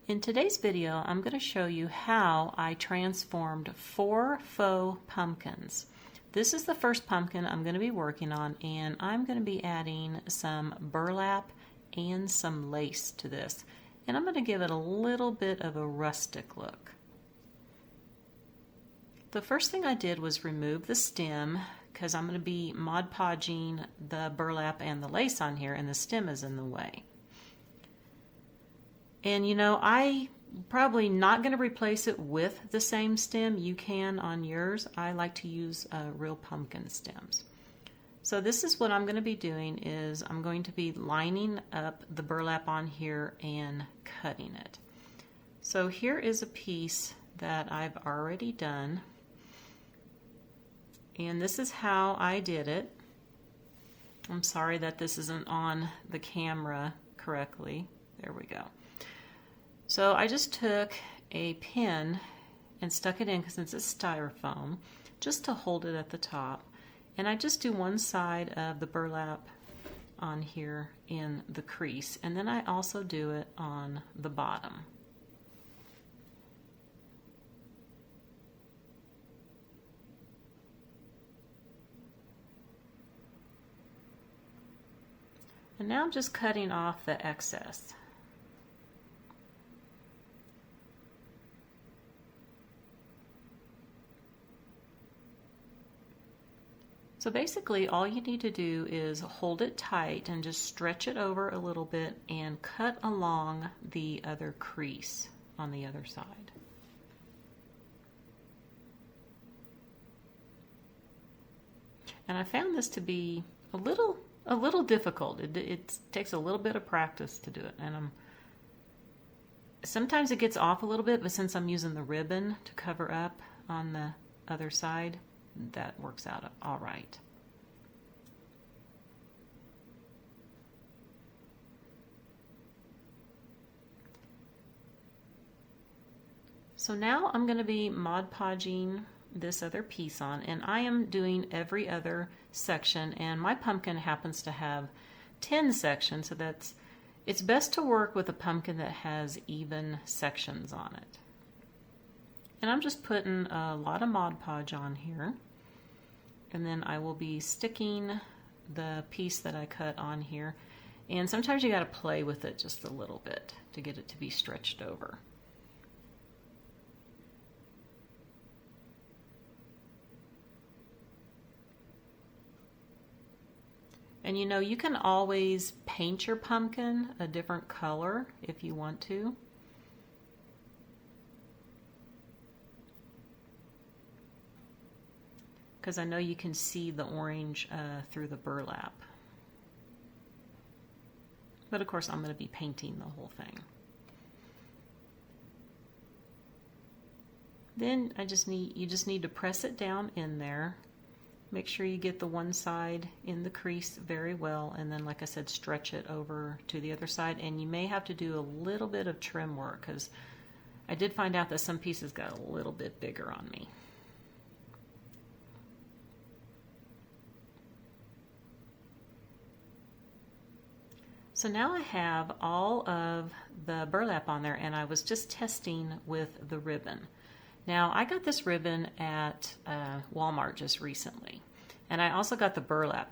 In today's video, I'm going to show you how I transformed 4 faux pumpkins. This is the first pumpkin I'm going to be working on, and I'm going to be adding some burlap and some lace to this. And I'm going to give it a little bit of a rustic look. The first thing I did was remove the stem because I'm going to be Mod Podging the burlap and the lace on here, and the stem is in the way. And you know, I probably not going to replace it with the same stem. You can on yours. I like to use real pumpkin stems. So this is what I'm going to be doing is I'm going to be lining up the burlap on here and cutting it. So here is a piece that I've already done. And this is how I did it. I'm sorry that this isn't on the camera correctly. There we go. So I just took a pin and stuck it in, because since it's styrofoam, just to hold it at the top. And I just do one side of the burlap on here in the crease, and then I also do it on the bottom. And now I'm just cutting off the excess. So basically all you need to do is hold it tight and just stretch it over a little bit and cut along the other crease on the other side. And I found this to be a little difficult. It takes a little bit of practice to do it, and sometimes it gets off a little bit, but since I'm using the ribbon to cover up on the other side, that works out all right. So now I'm going to be Mod Podging this other piece on, and I am doing every other section, and my pumpkin happens to have 10 sections, so it's best to work with a pumpkin that has even sections on it. And I'm just putting a lot of Mod Podge on here. And then I will be sticking the piece that I cut on here. And sometimes you got to play with it just a little bit to get it to be stretched over. And you know, you can always paint your pumpkin a different color if you want to. Because I know you can see the orange through the burlap. But of course I'm going to be painting the whole thing. Then you just need to press it down in there. Make sure you get the one side in the crease very well, and then like I said, stretch it over to the other side. And you may have to do a little bit of trim work, because I did find out that some pieces got a little bit bigger on me. So now I have all of the burlap on there, and I was just testing with the ribbon. Now I got this ribbon at Walmart just recently, and I also got the burlap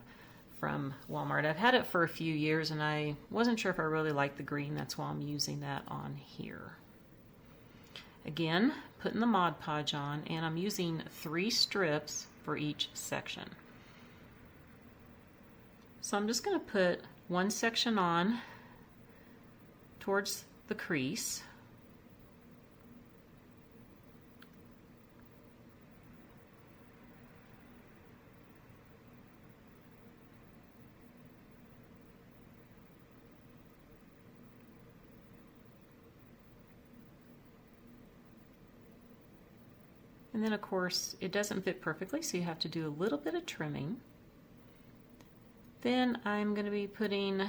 from Walmart. I've had it for a few years, and I wasn't sure if I really liked the green. That's why I'm using that on here. Again, putting the Mod Podge on, and I'm using 3 strips for each section. So I'm just going to put one section on towards the crease. And then of course it doesn't fit perfectly, so you have to do a little bit of trimming. Then I'm going to be putting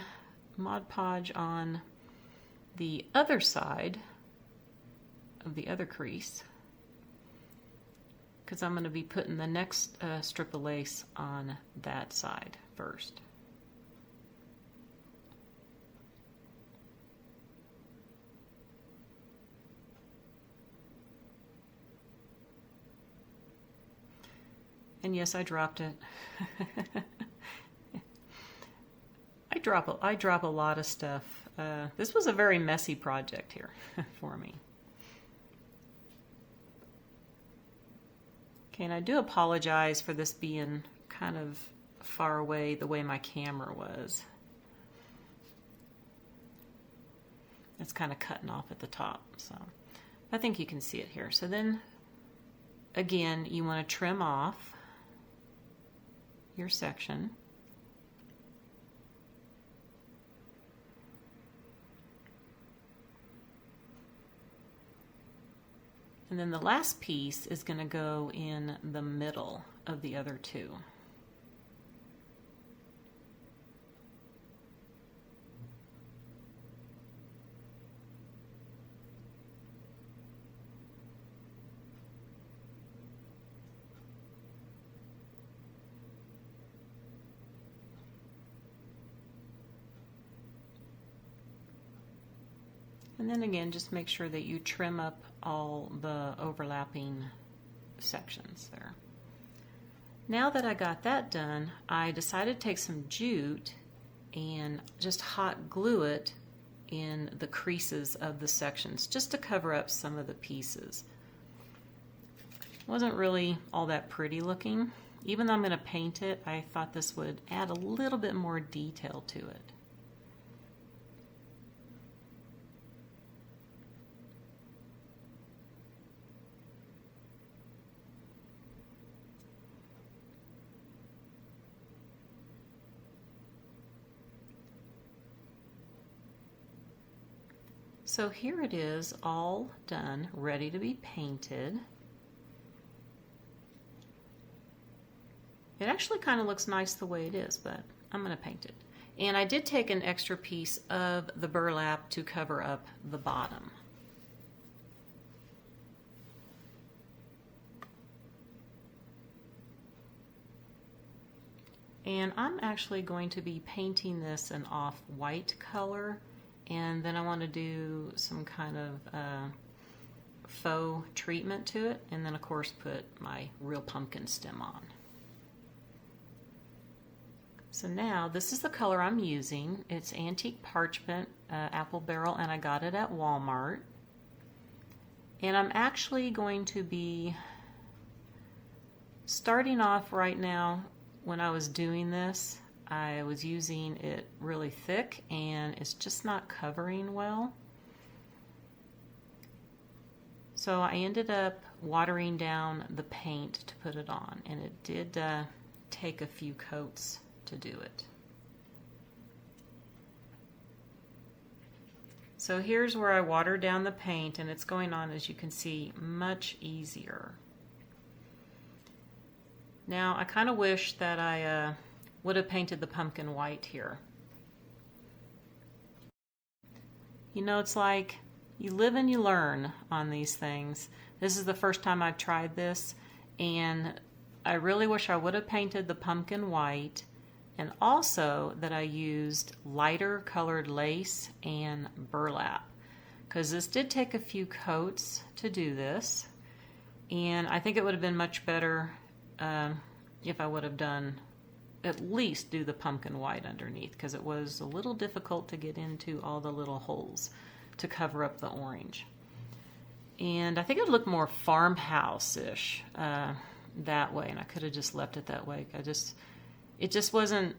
Mod Podge on the other side of the other crease, because I'm going to be putting the next strip of lace on that side first. And yes, I dropped it. I drop a lot of stuff. This was a very messy project here for me. Okay, and I do apologize for this being kind of far away the way my camera was. It's kind of cutting off at the top, so I think you can see it here. So then again, you want to trim off your section. And then the last piece is going to go in the middle of the other two. And then again, just make sure that you trim up all the overlapping sections there. Now that I got that done, I decided to take some jute and just hot glue it in the creases of the sections just to cover up some of the pieces. Wasn't really all that pretty looking. Even though I'm going to paint it, I thought this would add a little bit more detail to it. So here it is, all done, ready to be painted. It actually kind of looks nice the way it is, but I'm going to paint it. And I did take an extra piece of the burlap to cover up the bottom. And I'm actually going to be painting this an off-white color. And then I want to do some kind of faux treatment to it, and then of course put my real pumpkin stem on. So now this is the color I'm using. It's Antique Parchment Apple Barrel, and I got it at Walmart. And I'm actually going to be starting off right now. When I was doing this, I was using it really thick and it's just not covering well. So I ended up watering down the paint to put it on, and it did take a few coats to do it. So here's where I watered down the paint, and it's going on, as you can see, much easier. Now I kind of wish that I would have painted the pumpkin white here. You know, it's like you live and you learn on these things. This is the first time I've tried this, and I really wish I would have painted the pumpkin white, and also that I used lighter colored lace and burlap, because this did take a few coats to do this, and I think it would have been much better if I would have done at least do the pumpkin white underneath, because it was a little difficult to get into all the little holes to cover up the orange. And I think it would look more farmhouse-ish that way, and I could have just left it that way. It just wasn't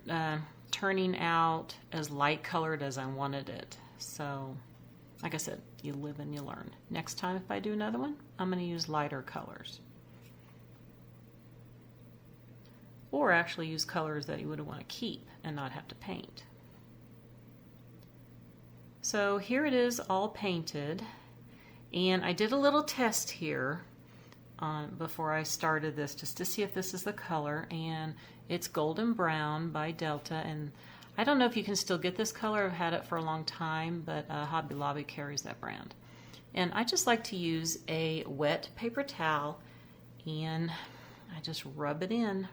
turning out as light colored as I wanted it. So like I said, you live and you learn. Next time if I do another one, I'm going to use lighter colors. Or actually use colors that you would want to keep and not have to paint. So here it is all painted, and I did a little test here before I started this just to see if this is the color, and it's Golden Brown by Delta, and I don't know if you can still get this color. I've had it for a long time, but Hobby Lobby carries that brand. And I just like to use a wet paper towel, and I just rub it in.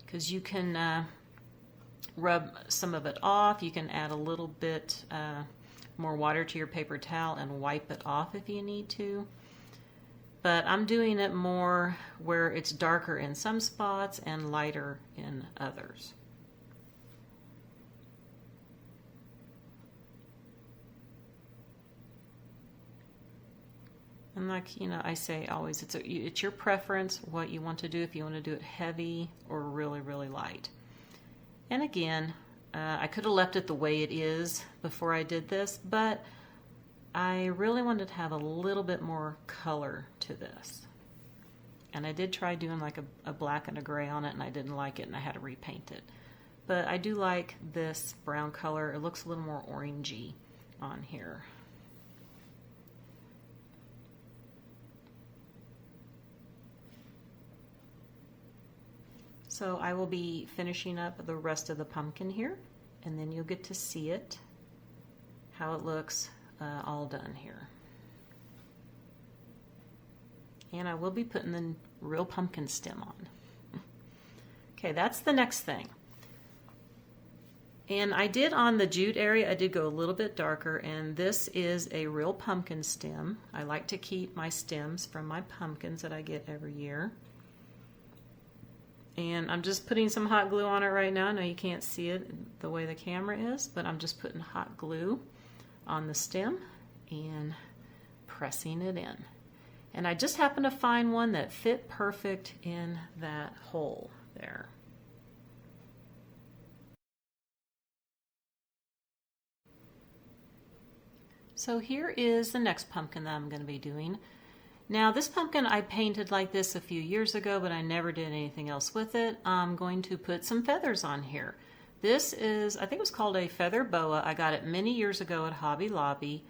Because you can rub some of it off. You can add a little bit more water to your paper towel and wipe it off if you need to. but I'm doing it more where it's darker in some spots and lighter in others. And like, you know, I say always, it's your preference what you want to do, if you want to do it heavy or really, really light. And again, I could have left it the way it is before I did this, but I really wanted to have a little bit more color to this. And I did try doing like a black and a gray on it, and I didn't like it, and I had to repaint it. But I do like this brown color. It looks a little more orangey on here. So I will be finishing up the rest of the pumpkin here, and then you'll get to see it, how it looks all done here. And I will be putting the real pumpkin stem on. Okay, that's the next thing. And I did on the jute area, I did go a little bit darker, and this is a real pumpkin stem. I like to keep my stems from my pumpkins that I get every year. And I'm just putting some hot glue on it right now. I know you can't see it the way the camera is, but I'm just putting hot glue on the stem and pressing it in. And I just happened to find one that fit perfect in that hole there. So here is the next pumpkin that I'm going to be doing. Now this pumpkin I painted like this a few years ago, but I never did anything else with it. I'm going to put some feathers on here. This is, I think it was called a feather boa. I got it many years ago at Hobby Lobby,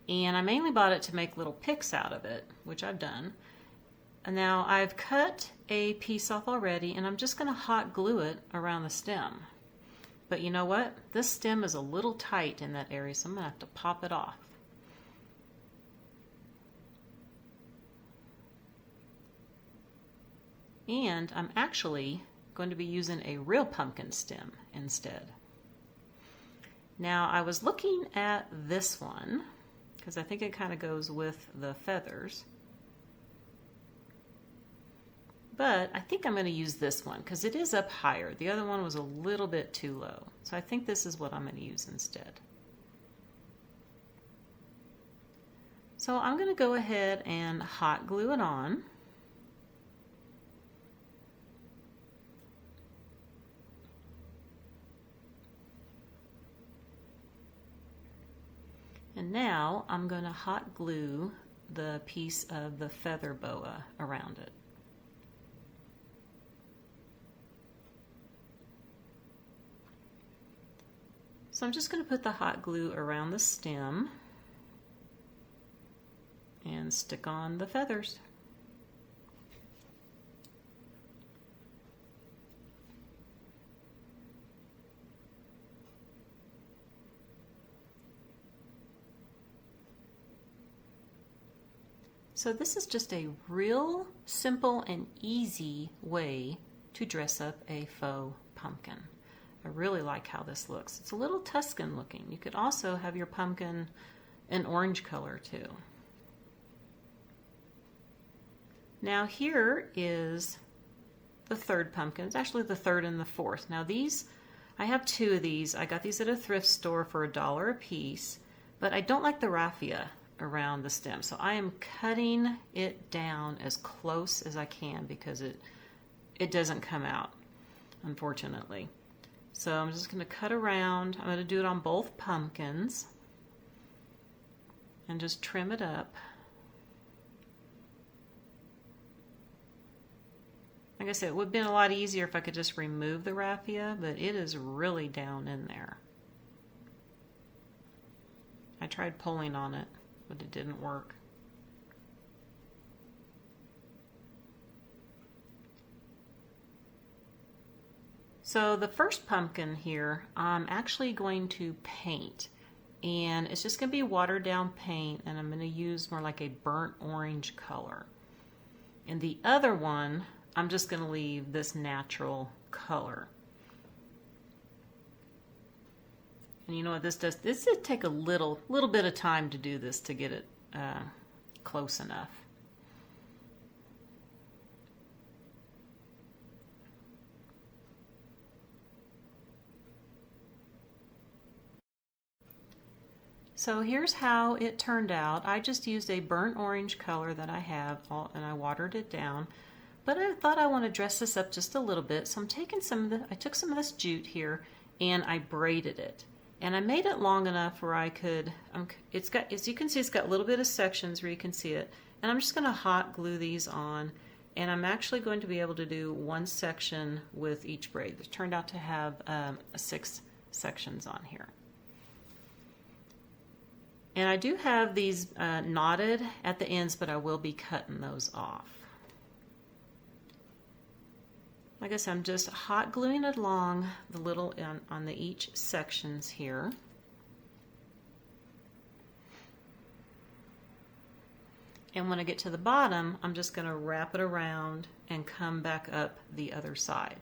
and I mainly bought it to make little picks out of it, which I've done. And now I've cut a piece off already, and I'm just going to hot glue it around the stem. But you know what? This stem is a little tight in that area, so I'm going to have to pop it off. And I'm actually going to be using a real pumpkin stem instead. Now I was looking at this one because I think it kind of goes with the feathers. But I think I'm going to use this one because it is up higher. The other one was a little bit too low. So I think this is what I'm going to use instead. So I'm going to go ahead and hot glue it on. And now I'm going to hot glue the piece of the feather boa around it. So I'm just going to put the hot glue around the stem and stick on the feathers. So this is just a real simple and easy way to dress up a faux pumpkin. I really like how this looks. It's a little Tuscan looking. You could also have your pumpkin an orange color too. Now here is the third pumpkin. It's actually the third and the fourth. Now these, I have two of these. I got these at a thrift store for $1 a piece, but I don't like the raffia around the stem. So I am cutting it down as close as I can because it doesn't come out, unfortunately. So I'm just going to cut around. I'm going to do it on both pumpkins and just trim it up. Like I said, it would have been a lot easier if I could just remove the raffia, but it is really down in there. I tried pulling on it, but it didn't work. So the first pumpkin here, I'm actually going to paint, and it's just going to be watered down paint, and I'm going to use more like a burnt orange color. And the other one, I'm just going to leave this natural color. And you know what this does? This did take a little bit of time to do this to get it close enough. So here's how it turned out. I just used a burnt orange color that I have and I watered it down. But I thought I want to dress this up just a little bit. So I'm taking I took some of this jute here and I braided it. And I made it long enough where I could, it's got, as you can see, it's got a little bit of sections where you can see it. And I'm just going to hot glue these on. And I'm actually going to be able to do one section with each braid. It turned out to have 6 sections on here. And I do have these knotted at the ends, but I will be cutting those off. Like I said, I'm just hot gluing it along the little on the each sections here. And when I get to the bottom, I'm just going to wrap it around and come back up the other side.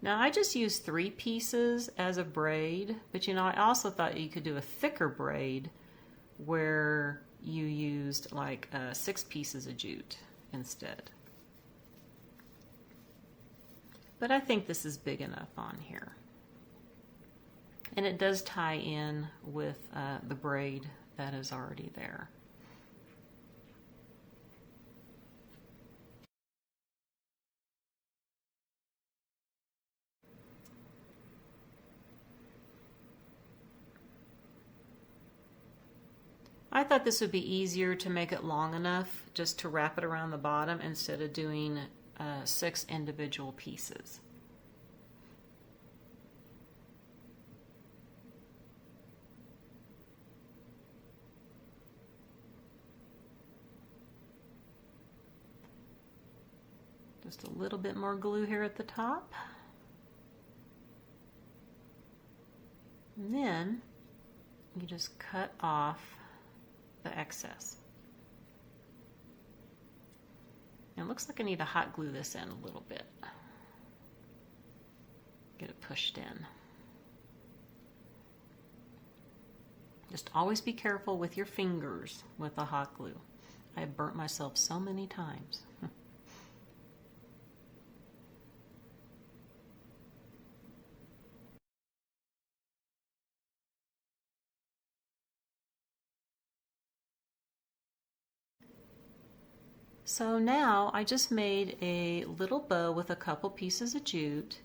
Now I just used 3 pieces as a braid, but you know, I also thought you could do a thicker braid where you used like 6 pieces of jute instead. But I think this is big enough on here. And it does tie in with the braid that is already there. I thought this would be easier to make it long enough just to wrap it around the bottom instead of doing 6 individual pieces. Just a little bit more glue here at the top. And then you just cut off the excess. And it looks like I need to hot glue this in a little bit. Get it pushed in. Just always be careful with your fingers with the hot glue. I have burnt myself so many times. So now I just made a little bow with a couple pieces of jute,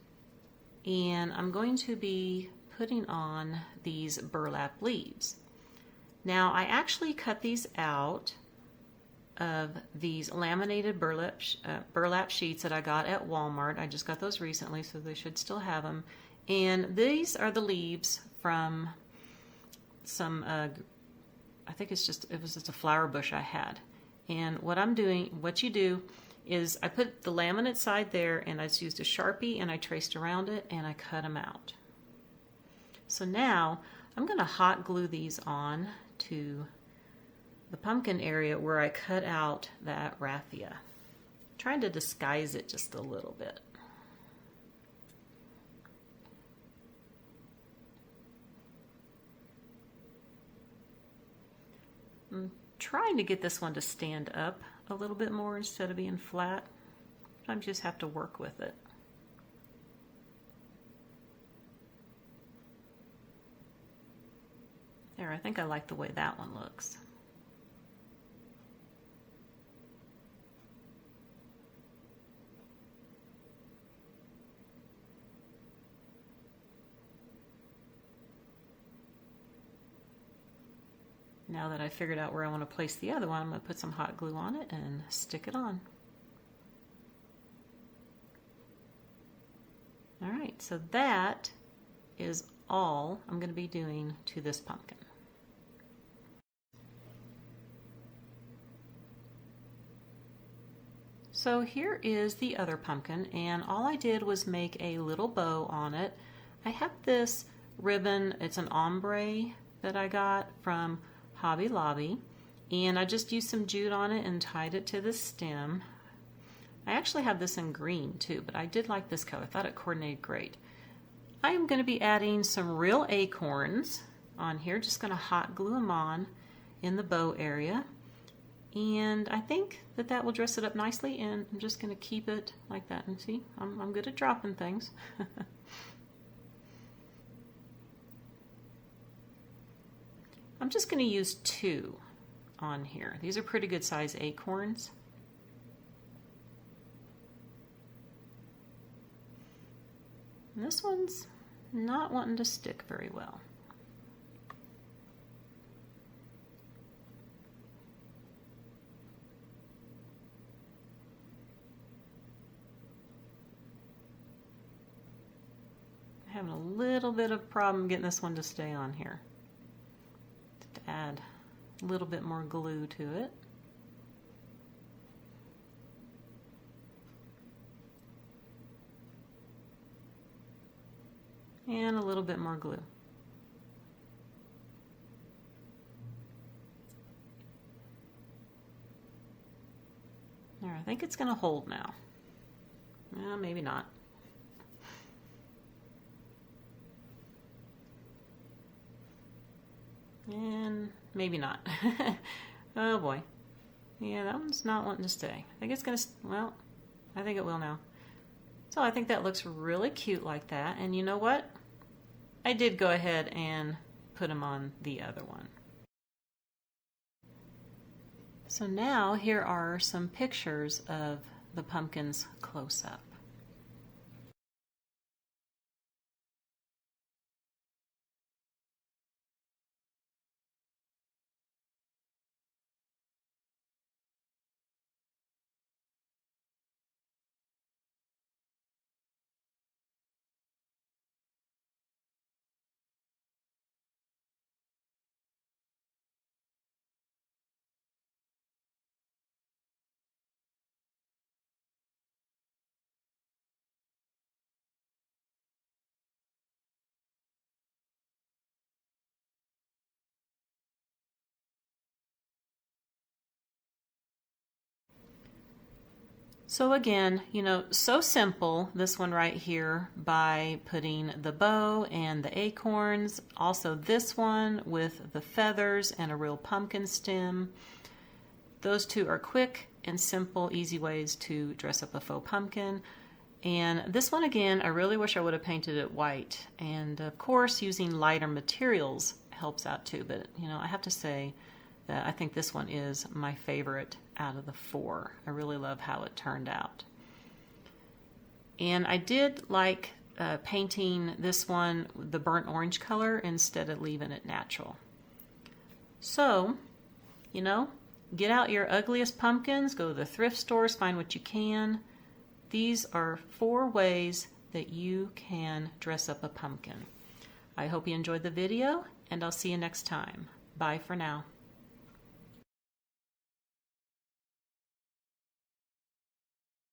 and I'm going to be putting on these burlap leaves. Now I actually cut these out of these laminated burlap sheets that I got at Walmart. I just got those recently, so they should still have them. And these are the leaves from some, I think it was just a flower bush I had. And what you do is I put the laminate side there and I just used a Sharpie and I traced around it and I cut them out. So now I'm going to hot glue these on to the pumpkin area where I cut out that raffia. Trying to disguise it just a little bit. I'm trying to get this one to stand up a little bit more instead of being flat. Sometimes you just have to work with it. There, I think I like the way that one looks. Now that I figured out where I want to place the other one, I'm going to put some hot glue on it and stick it on. All right, so that is all I'm going to be doing to this pumpkin. So here is the other pumpkin, and all I did was make a little bow on it. I have this ribbon, it's an ombre that I got from Hobby Lobby, and I just used some jute on it and tied it to the stem. I actually have this in green too, but I did like this color. I thought it coordinated great. I am going to be adding some real acorns on here, just going to hot glue them on in the bow area. And I think that that will dress it up nicely, and I'm just going to keep it like that. And see, I'm good at dropping things. I'm just going to use 2 on here. These are pretty good size acorns. And this one's not wanting to stick very well. Having a little bit of problem getting this one to stay on here. To add a little bit more glue to it. And a little bit more glue. There, I think it's going to hold now. Maybe not. And maybe not. Oh boy. Yeah, that one's not wanting to stay. I think it's going to, well, I think it will now. So I think that looks really cute like that. And you know what? I did go ahead and put them on the other one. So now here are some pictures of the pumpkins close up. So again, you know, so simple, this one right here, by putting the bow and the acorns, also this one with the feathers and a real pumpkin stem. Those two are quick and simple, easy ways to dress up a faux pumpkin. And this one again, I really wish I would have painted it white. And of course, using lighter materials helps out too, but you know, I have to say that I think this one is my favorite out of the 4. I really love how it turned out. And I did like painting this one the burnt orange color instead of leaving it natural. So, you know, get out your ugliest pumpkins, go to the thrift stores, find what you can. These are 4 ways that you can dress up a pumpkin. I hope you enjoyed the video, and I'll see you next time. Bye for now.